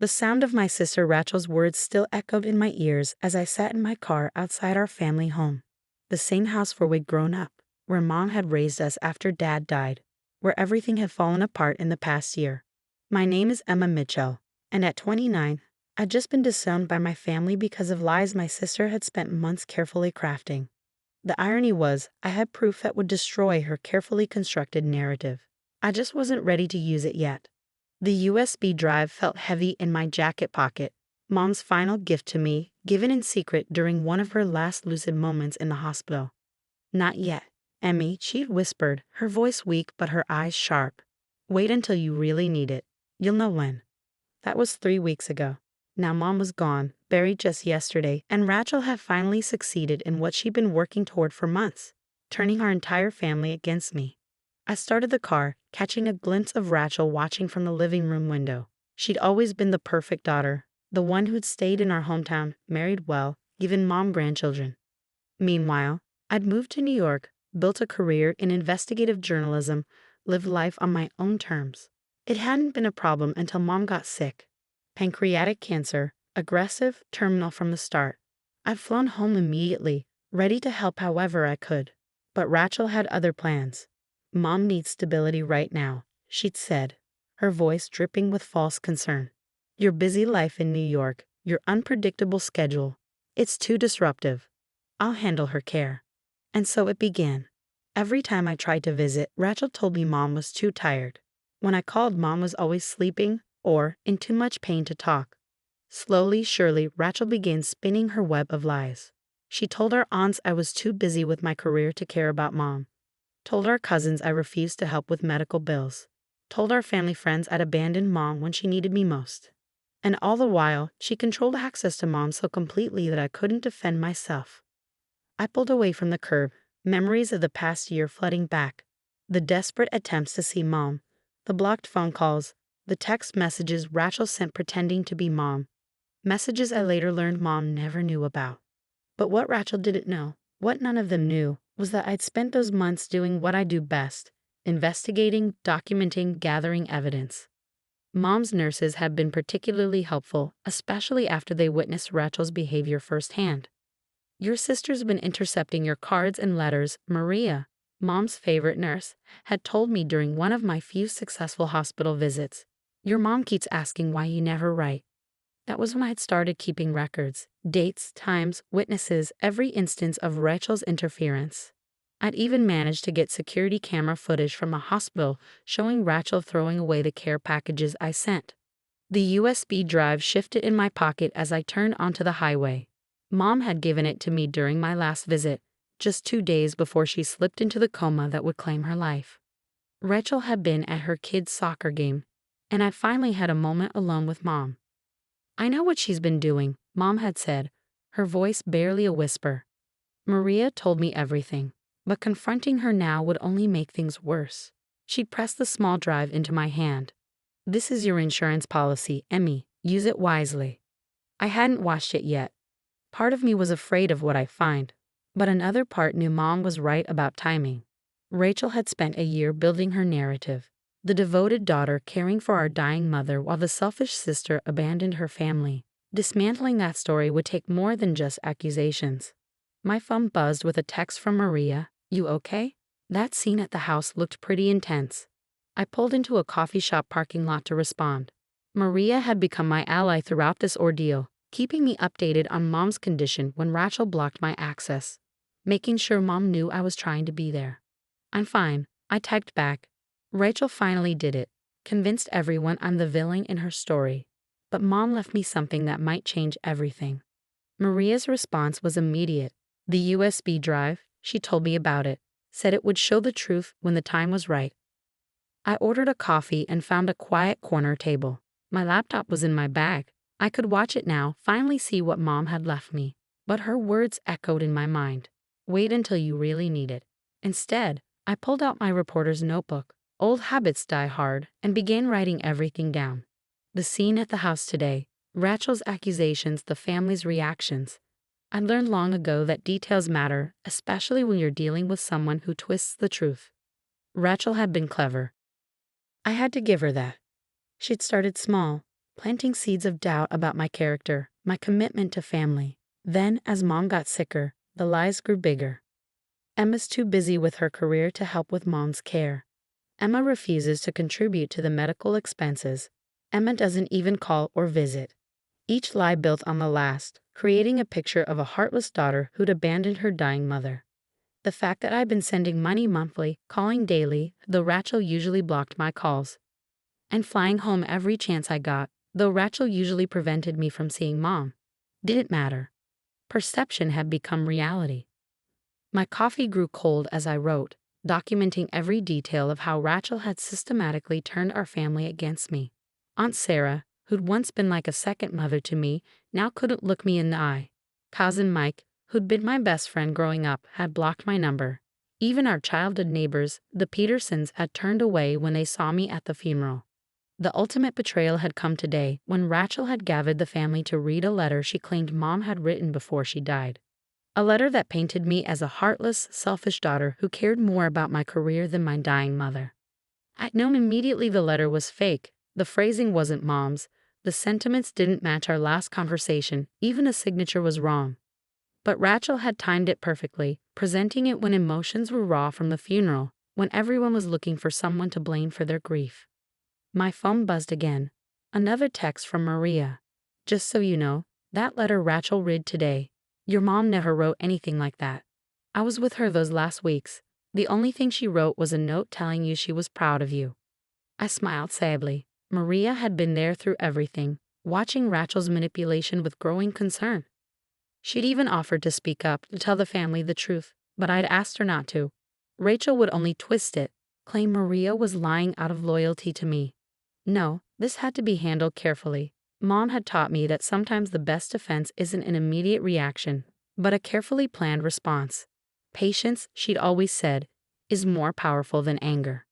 The sound of my sister Rachel's words still echoed in my ears as I sat in my car outside our family home. The same house where we'd grown up, where Mom had raised us after Dad died, where everything had fallen apart in the past year. My name is Emma Mitchell, and at 29, I'd just been disowned by my family because of lies my sister had spent months carefully crafting. The irony was, I had proof that would destroy her carefully constructed narrative. I just wasn't ready to use it yet. The USB drive felt heavy in my jacket pocket, Mom's final gift to me, given in secret during one of her last lucid moments in the hospital. "Not yet, Emmy," she'd whispered, her voice weak but her eyes sharp. "Wait until you really need it. You'll know when." That was 3 weeks ago. Now Mom was gone, buried just yesterday, and Rachel had finally succeeded in what she'd been working toward for months, turning our entire family against me. I started the car, catching a glimpse of Rachel watching from the living room window. She'd always been the perfect daughter, the one who'd stayed in our hometown, married well, given Mom grandchildren. Meanwhile, I'd moved to New York, built a career in investigative journalism, lived life on my own terms. It hadn't been a problem until Mom got sick. Pancreatic cancer, aggressive, terminal from the start. I'd flown home immediately, ready to help however I could. But Rachel had other plans. "Mom needs stability right now," she'd said, her voice dripping with false concern. "Your busy life in New York, your unpredictable schedule, it's too disruptive. I'll handle her care." And so it began. Every time I tried to visit, Rachel told me Mom was too tired. When I called, Mom was always sleeping or in too much pain to talk. Slowly, surely, Rachel began spinning her web of lies. She told our aunts I was too busy with my career to care about Mom. Told our cousins I refused to help with medical bills. Told our family friends I'd abandoned Mom when she needed me most. And all the while, she controlled access to Mom so completely that I couldn't defend myself. I pulled away from the curb, memories of the past year flooding back. The desperate attempts to see Mom, the blocked phone calls, the text messages Rachel sent pretending to be Mom. Messages I later learned Mom never knew about. But what Rachel didn't know, what none of them knew, was that I'd spent those months doing what I do best, investigating, documenting, gathering evidence. Mom's nurses had been particularly helpful, especially after they witnessed Rachel's behavior firsthand. "Your sister's been intercepting your cards and letters," Maria, Mom's favorite nurse, had told me during one of my few successful hospital visits. "Your mom keeps asking why you never write." That was when I'd started keeping records, dates, times, witnesses, every instance of Rachel's interference. I'd even managed to get security camera footage from a hospital showing Rachel throwing away the care packages I sent. The USB drive shifted in my pocket as I turned onto the highway. Mom had given it to me during my last visit, just 2 days before she slipped into the coma that would claim her life. Rachel had been at her kid's soccer game, and I'd finally had a moment alone with Mom. "I know what she's been doing," Mom had said, her voice barely a whisper. Maria told me everything, but confronting her now would only make things worse. She'd pressed the small drive into my hand. "This is your insurance policy, Emmy. Use it wisely." I hadn't watched it yet. Part of me was afraid of what I'd find, but another part knew Mom was right about timing. Rachel had spent a year building her narrative. The devoted daughter caring for our dying mother while the selfish sister abandoned her family. Dismantling that story would take more than just accusations. My phone buzzed with a text from Maria. "You okay?" That scene at the house looked pretty intense. I pulled into a coffee shop parking lot to respond. Maria had become my ally throughout this ordeal, keeping me updated on Mom's condition when Rachel blocked my access, making sure Mom knew I was trying to be there. "I'm fine," I typed back. Rachel finally did it, convinced everyone I'm the villain in her story. But Mom left me something that might change everything. Maria's response was immediate. The USB drive, she told me about it, said it would show the truth when the time was right. I ordered a coffee and found a quiet corner table. My laptop was in my bag. I could watch it now, finally see what Mom had left me. But her words echoed in my mind. "Wait until you really need it." Instead, I pulled out my reporter's notebook. Old habits die hard, and began writing everything down. The scene at the house today, Rachel's accusations, the family's reactions. I learned long ago that details matter, especially when you're dealing with someone who twists the truth. Rachel had been clever. I had to give her that. She'd started small, planting seeds of doubt about my character, my commitment to family. Then, as Mom got sicker, the lies grew bigger. Emma's too busy with her career to help with Mom's care. Emma refuses to contribute to the medical expenses. Emma doesn't even call or visit. Each lie built on the last, creating a picture of a heartless daughter who'd abandoned her dying mother. The fact that I'd been sending money monthly, calling daily, though Rachel usually blocked my calls, and flying home every chance I got, though Rachel usually prevented me from seeing Mom, didn't matter. Perception had become reality. My coffee grew cold as I wrote, documenting every detail of how Rachel had systematically turned our family against me. Aunt Sarah, who'd once been like a second mother to me, now couldn't look me in the eye. Cousin Mike, who'd been my best friend growing up, had blocked my number. Even our childhood neighbors, the Petersons, had turned away when they saw me at the funeral. The ultimate betrayal had come today when Rachel had gathered the family to read a letter she claimed Mom had written before she died. A letter that painted me as a heartless, selfish daughter who cared more about my career than my dying mother. I'd known immediately the letter was fake. The phrasing wasn't Mom's. The sentiments didn't match our last conversation. Even the signature was wrong. But Rachel had timed it perfectly, presenting it when emotions were raw from the funeral, when everyone was looking for someone to blame for their grief. My phone buzzed again. Another text from Maria. Just so you know, that letter Rachel read today. Your mom never wrote anything like that. I was with her those last weeks. The only thing she wrote was a note telling you she was proud of you. I smiled sadly. Maria had been there through everything, watching Rachel's manipulation with growing concern. She'd even offered to speak up, to tell the family the truth, but I'd asked her not to. Rachel would only twist it, claim Maria was lying out of loyalty to me. No, this had to be handled carefully. Mom had taught me that sometimes the best defense isn't an immediate reaction, but a carefully planned response. Patience, she'd always said, is more powerful than anger.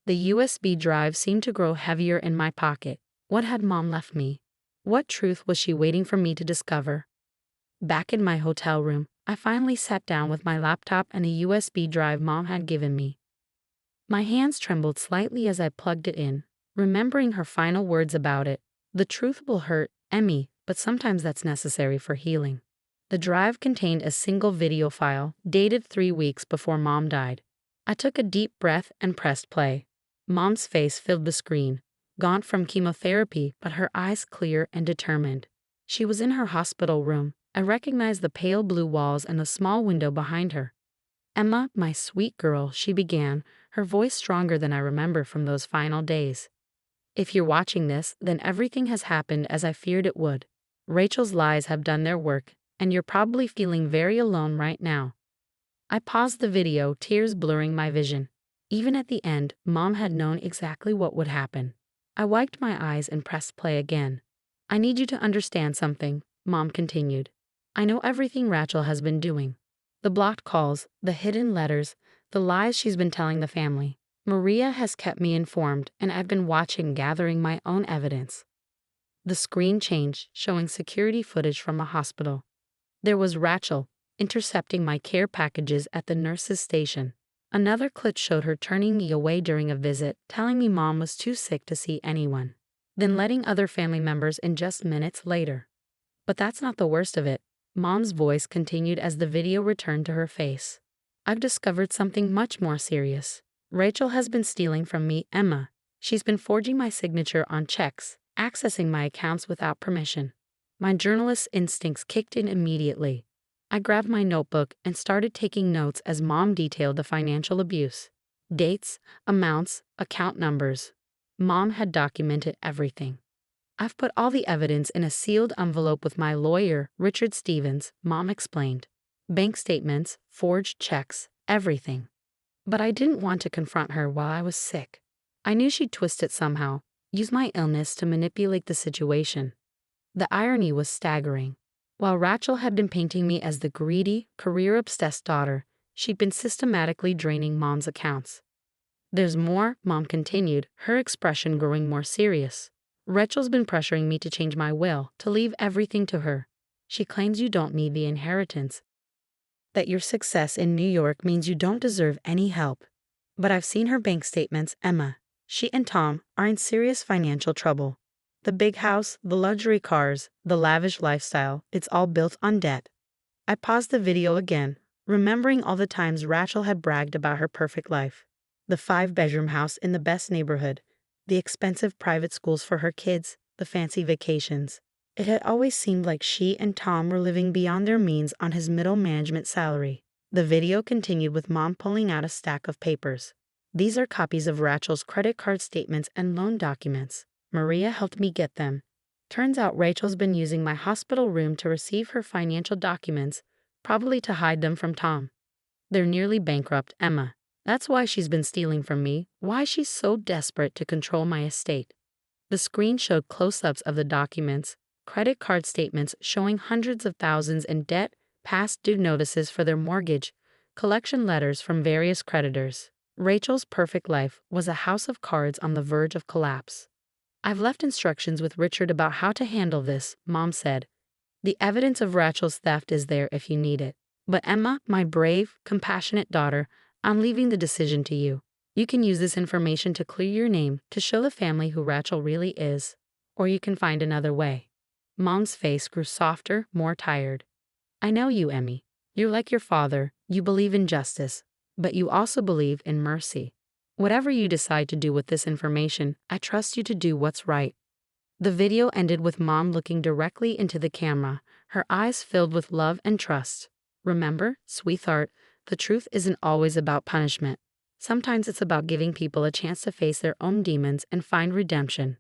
The USB drive seemed to grow heavier in my pocket. What had Mom left me? What truth was she waiting for me to discover? Back in my hotel room, I finally sat down with my laptop and the USB drive Mom had given me. My hands trembled slightly as I plugged it in, remembering her final words about it. The truth will hurt, Emmy, but sometimes that's necessary for healing. The drive contained a single video file, dated 3 weeks before Mom died. I took a deep breath and pressed play. Mom's face filled the screen, gaunt from chemotherapy, but her eyes clear and determined. She was in her hospital room. I recognized the pale blue walls and the small window behind her. Emma, my sweet girl, she began, her voice stronger than I remember from those final days. If you're watching this, then everything has happened as I feared it would. Rachel's lies have done their work, and you're probably feeling very alone right now. I paused the video, tears blurring my vision. Even at the end, Mom had known exactly what would happen. I wiped my eyes and pressed play again. I need you to understand something, Mom continued. I know everything Rachel has been doing. The blocked calls, the hidden letters, the lies she's been telling the family. Maria has kept me informed, and I've been watching, gathering my own evidence. The screen changed, showing security footage from a hospital. There was Rachel, intercepting my care packages at the nurse's station. Another clip showed her turning me away during a visit, telling me Mom was too sick to see anyone, then letting other family members in just minutes later. But that's not the worst of it. Mom's voice continued as the video returned to her face. I've discovered something much more serious. Rachel has been stealing from me, Emma. She's been forging my signature on checks, accessing my accounts without permission. My journalist's instincts kicked in immediately. I grabbed my notebook and started taking notes as Mom detailed the financial abuse. Dates, amounts, account numbers. Mom had documented everything. I've put all the evidence in a sealed envelope with my lawyer, Richard Stevens, Mom explained. Bank statements, forged checks, everything. But I didn't want to confront her while I was sick. I knew she'd twist it somehow, use my illness to manipulate the situation. The irony was staggering. While Rachel had been painting me as the greedy, career-obsessed daughter, she'd been systematically draining Mom's accounts. There's more, Mom continued, her expression growing more serious. Rachel's been pressuring me to change my will, to leave everything to her. She claims you don't need the inheritance, that your success in New York means you don't deserve any help. But I've seen her bank statements, Emma. She and Tom are in serious financial trouble. The big house, the luxury cars, the lavish lifestyle, it's all built on debt. I paused the video again, remembering all the times Rachel had bragged about her perfect life. The 5-bedroom house in the best neighborhood, the expensive private schools for her kids, the fancy vacations. It had always seemed like she and Tom were living beyond their means on his middle management salary. The video continued with Mom pulling out a stack of papers. These are copies of Rachel's credit card statements and loan documents. Maria helped me get them. Turns out Rachel's been using my hospital room to receive her financial documents, probably to hide them from Tom. They're nearly bankrupt, Emma. That's why she's been stealing from me, why she's so desperate to control my estate. The screen showed close-ups of the documents, credit card statements showing hundreds of thousands in debt, past due notices for their mortgage, collection letters from various creditors. Rachel's perfect life was a house of cards on the verge of collapse. I've left instructions with Richard about how to handle this, Mom said. The evidence of Rachel's theft is there if you need it. But Emma, my brave, compassionate daughter, I'm leaving the decision to you. You can use this information to clear your name, to show the family who Rachel really is. Or you can find another way. Mom's face grew softer, more tired. I know you, Emmy. You're like your father, you believe in justice, but you also believe in mercy. Whatever you decide to do with this information, I trust you to do what's right. The video ended with Mom looking directly into the camera, her eyes filled with love and trust. Remember, sweetheart, the truth isn't always about punishment. Sometimes it's about giving people a chance to face their own demons and find redemption.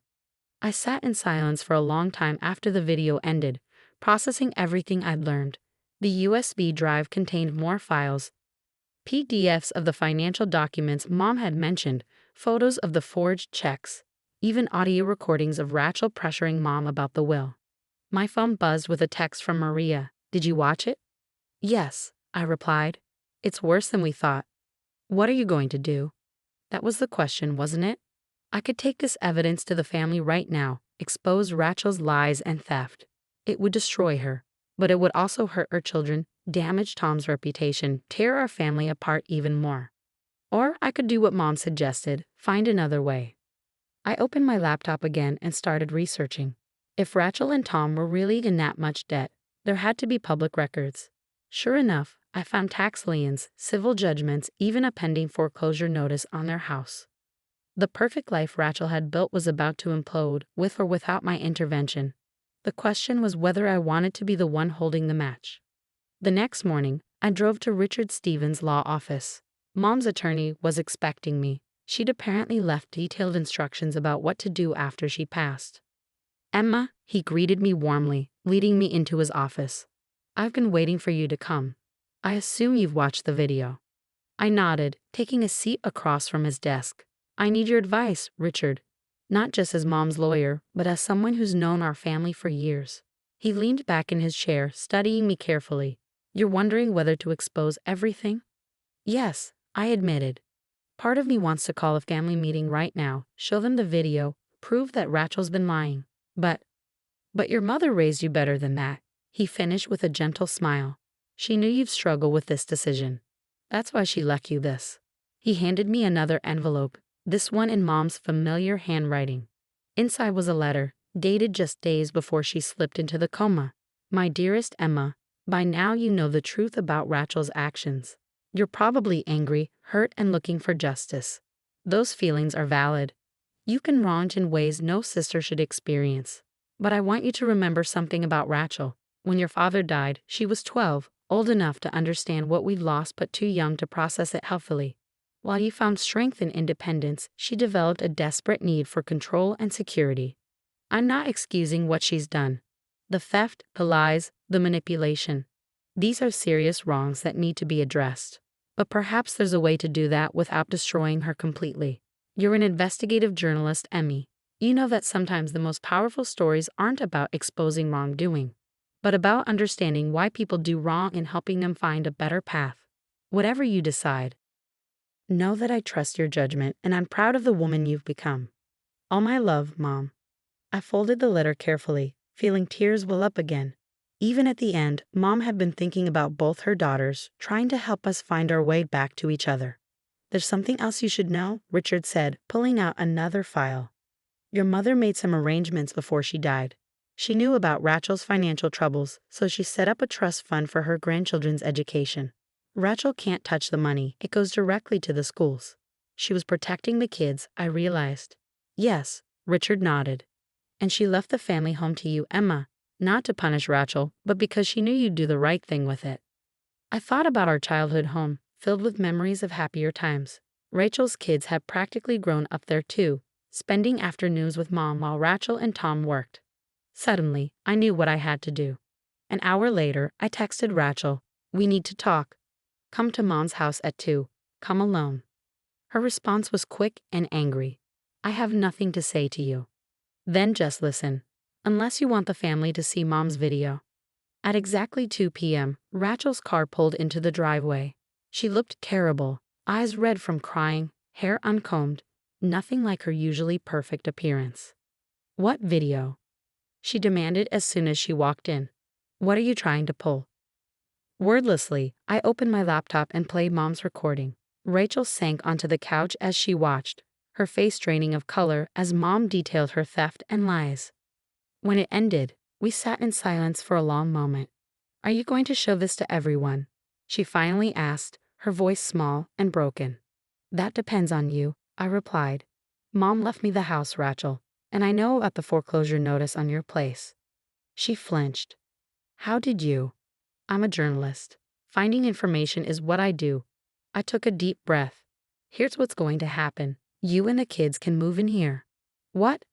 I sat in silence for a long time after the video ended, processing everything I'd learned. The USB drive contained more files, PDFs of the financial documents Mom had mentioned, photos of the forged checks, even audio recordings of Rachel pressuring Mom about the will. My phone buzzed with a text from Maria. Did you watch it? Yes, I replied. It's worse than we thought. What are you going to do? That was the question, wasn't it? I could take this evidence to the family right now, expose Rachel's lies and theft. It would destroy her, but it would also hurt her children, damage Tom's reputation, tear our family apart even more. Or I could do what Mom suggested, find another way. I opened my laptop again and started researching. If Rachel and Tom were really in that much debt, there had to be public records. Sure enough, I found tax liens, civil judgments, even a pending foreclosure notice on their house. The perfect life Rachel had built was about to implode, with or without my intervention. The question was whether I wanted to be the one holding the match. The next morning, I drove to Richard Stevens' law office. Mom's attorney was expecting me. She'd apparently left detailed instructions about what to do after she passed. Emma, he greeted me warmly, leading me into his office. I've been waiting for you to come. I assume you've watched the video. I nodded, taking a seat across from his desk. I need your advice, Richard. Not just as Mom's lawyer, but as someone who's known our family for years. He leaned back in his chair, studying me carefully. You're wondering whether to expose everything? Yes, I admitted. Part of me wants to call a family meeting right now, show them the video, prove that Rachel's been lying. But your mother raised you better than that, he finished with a gentle smile. She knew you'd struggle with this decision. That's why she left you this. He handed me another envelope, this one in Mom's familiar handwriting. Inside was a letter, dated just days before she slipped into the coma. My dearest Emma, by now you know the truth about Rachel's actions. You're probably angry, hurt, and looking for justice. Those feelings are valid. You've been wronged in ways no sister should experience. But I want you to remember something about Rachel. When your father died, she was 12, old enough to understand what we'd lost but too young to process it healthily. While you found strength and independence, she developed a desperate need for control and security. I'm not excusing what she's done. The theft, the lies, the manipulation. These are serious wrongs that need to be addressed. But perhaps there's a way to do that without destroying her completely. You're an investigative journalist, Emmy. You know that sometimes the most powerful stories aren't about exposing wrongdoing, but about understanding why people do wrong and helping them find a better path. Whatever you decide, know that I trust your judgment and I'm proud of the woman you've become. All my love, Mom. I folded the letter carefully, feeling tears well up again. Even at the end, Mom had been thinking about both her daughters, trying to help us find our way back to each other. There's something else you should know, Richard said, pulling out another file. Your mother made some arrangements before she died. She knew about Rachel's financial troubles, so she set up a trust fund for her grandchildren's education. Rachel can't touch the money, it goes directly to the schools. She was protecting the kids, I realized. Yes, Richard nodded. And she left the family home to you, Emma, not to punish Rachel, but because she knew you'd do the right thing with it. I thought about our childhood home, filled with memories of happier times. Rachel's kids had practically grown up there too, spending afternoons with Mom while Rachel and Tom worked. Suddenly, I knew what I had to do. An hour later, I texted Rachel, "We need to talk. Come to Mom's house at 2. Come alone." Her response was quick and angry. "I have nothing to say to you." Then just listen. Unless you want the family to see Mom's video. At exactly 2 p.m., Rachel's car pulled into the driveway. She looked terrible, eyes red from crying, hair uncombed, nothing like her usually perfect appearance. "What video?" she demanded as soon as she walked in. "What are you trying to pull?" Wordlessly, I opened my laptop and played Mom's recording. Rachel sank onto the couch as she watched, her face draining of color as Mom detailed her theft and lies. When it ended, we sat in silence for a long moment. "Are you going to show this to everyone?" she finally asked, her voice small and broken. "That depends on you," I replied. "Mom left me the house, Rachel, and I know about the foreclosure notice on your place." She flinched. "How did you?" "I'm a journalist. Finding information is what I do." I took a deep breath. "Here's what's going to happen. You and the kids can move in here." "What?"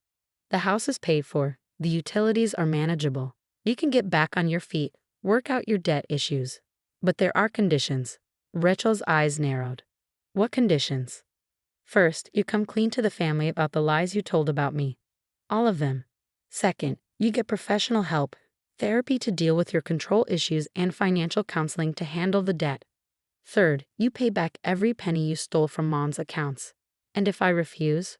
"The house is paid for. The utilities are manageable. You can get back on your feet, work out your debt issues. But there are conditions." Rachel's eyes narrowed. "What conditions?" "First, you come clean to the family about the lies you told about me. All of them. Second, you get professional help, therapy to deal with your control issues and financial counseling to handle the debt. Third, you pay back every penny you stole from Mom's accounts. And if I refuse?"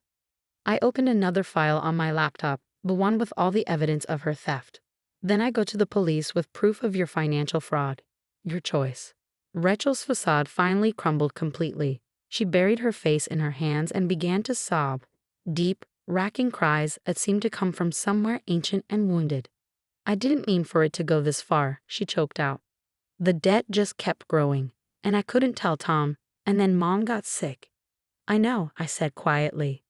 I opened another file on my laptop, the one with all the evidence of her theft. "Then I go to the police with proof of your financial fraud. Your choice." Rachel's facade finally crumbled completely. She buried her face in her hands and began to sob, deep, racking cries that seemed to come from somewhere ancient and wounded. "I didn't mean for it to go this far," she choked out. "The debt just kept growing, and I couldn't tell Tom, and then Mom got sick." "I know," I said quietly.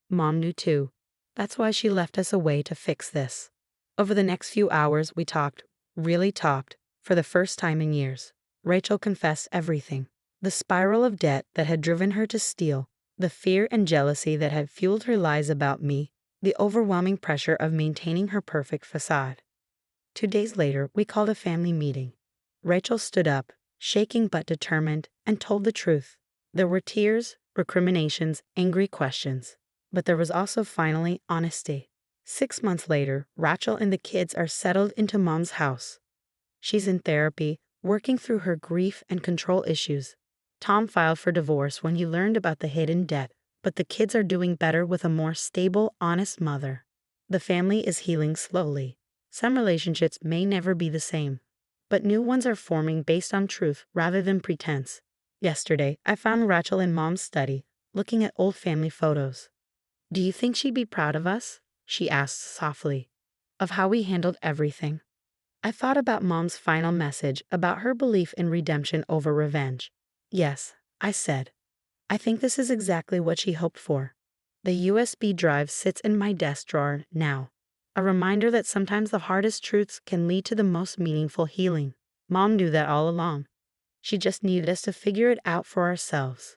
"Mom knew too. That's why she left us a way to fix this." Over the next few hours, we talked, really talked, for the first time in years. Rachel confessed everything. The spiral of debt that had driven her to steal, the fear and jealousy that had fueled her lies about me, the overwhelming pressure of maintaining her perfect facade. 2 days later, we called a family meeting. Rachel stood up, shaking but determined, and told the truth. There were tears, recriminations, angry questions. But there was also finally honesty. 6 months later, Rachel and the kids are settled into Mom's house. She's in therapy, working through her grief and control issues. Tom filed for divorce when he learned about the hidden debt, but the kids are doing better with a more stable, honest mother. The family is healing slowly. Some relationships may never be the same, but new ones are forming based on truth rather than pretense. Yesterday, I found Rachel in Mom's study, looking at old family photos. "Do you think she'd be proud of us?" she asked softly. "Of how we handled everything." I thought about Mom's final message about her belief in redemption over revenge. "Yes," I said. "I think this is exactly what she hoped for." The USB drive sits in my desk drawer now, a reminder that sometimes the hardest truths can lead to the most meaningful healing. Mom knew that all along. She just needed us to figure it out for ourselves.